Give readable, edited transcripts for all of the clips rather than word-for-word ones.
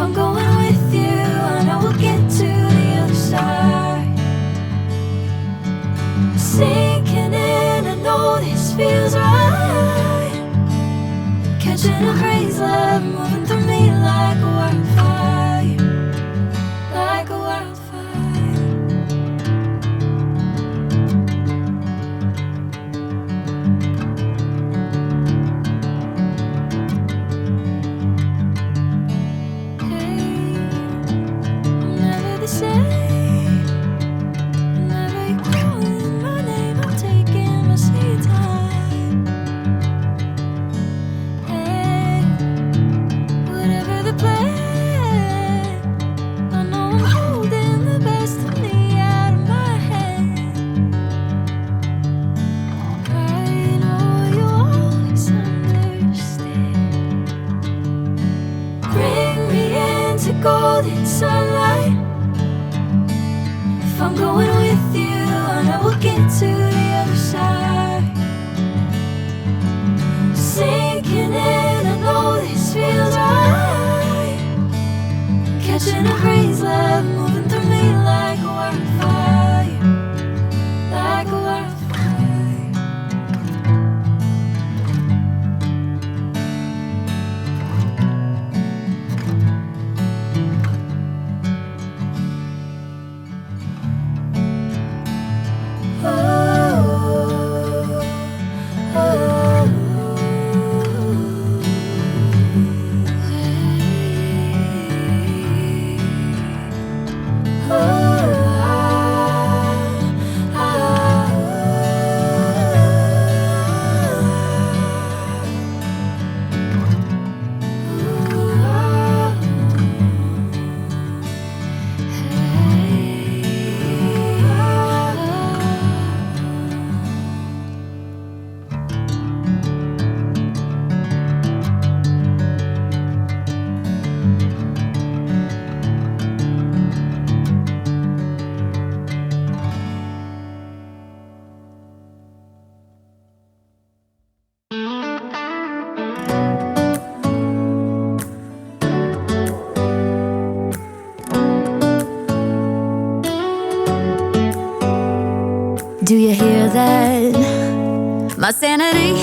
I'm going with you, I know we'll get to the other side. Sinking in, I know this feels right. Catching a crazy love, moving through me like a wildfire. Like a wildfire. Golden sunlight. If I'm going with you, I know we'll get to the other side. Sinking in, I know this feels right. Catching a crazy love, moving through me like a wildfire. Like a wildfire. Do you hear that? My sanity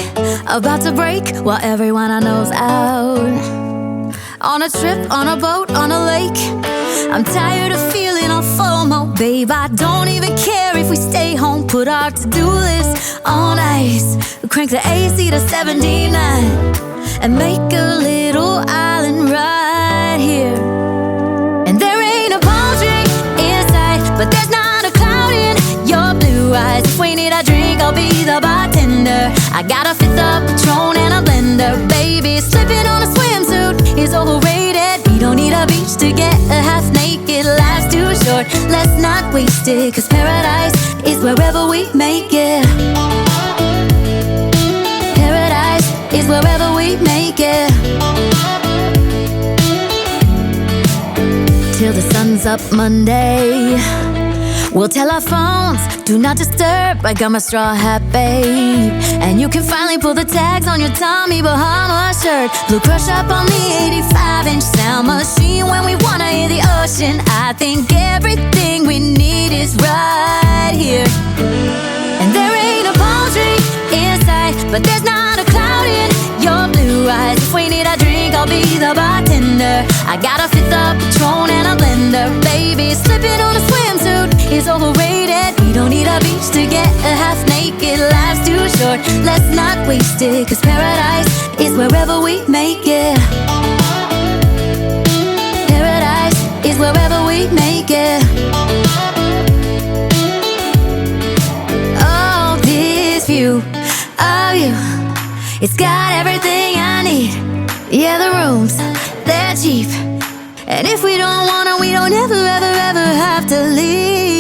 about to break while everyone I know's out. On a trip, on a boat, on a lake. I'm tired of feeling all FOMO, babe. I don't even care if we stay home. Put our to-do list on ice. Crank the AC to 79 and make a little island right here. And there ain't a palm tree in sight, but there's not a cloud in your blue eyes. If we need a drink, I'll be the bartender. I got a fifth of Patron and a blender. Baby, slipping on a swimsuit is overrated. We don't need a beach to get a half naked. Life's too short, let's not waste it. Cause paradise is wherever we make it. Paradise is wherever we make it. Till the sun's up Monday, we'll tell our phones, do not disturb. I got my straw hat, babe. And you can finally pull the tags on your Tommy Bahama shirt. Blue crush up on the 85-inch sound machine. When we wanna hear the ocean, I think everything we need is right here. And there ain't a palm tree in sight, but there's not a cloud in your blue eyes. If we need a drink, I'll be the bartender. I got a fifth of Patron and a blender. Baby, slipping on a swimsuit is overrated. We don't need a beach to get a half naked. Life's too short, let's not waste it. Cause paradise is wherever we make it. Paradise is wherever we make it. Oh, this view of you, it's got everything I need. Yeah, the rooms, they're cheap. And if we don't wanna, we don't ever, ever, ever have to leave.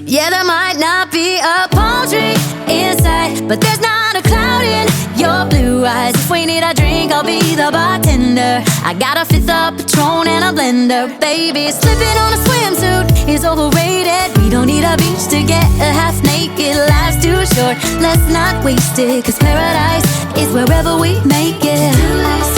Yeah, there might not be a palm tree in sight, but there's not a cloud in your blue eyes. If we need a drink, I'll be the bartender. I got a fifth of Patron and a blender. Baby, slipping on a swimsuit is overrated. We don't need a beach to get a half naked. Life's too short, let's not waste it. Cause paradise is wherever we make it.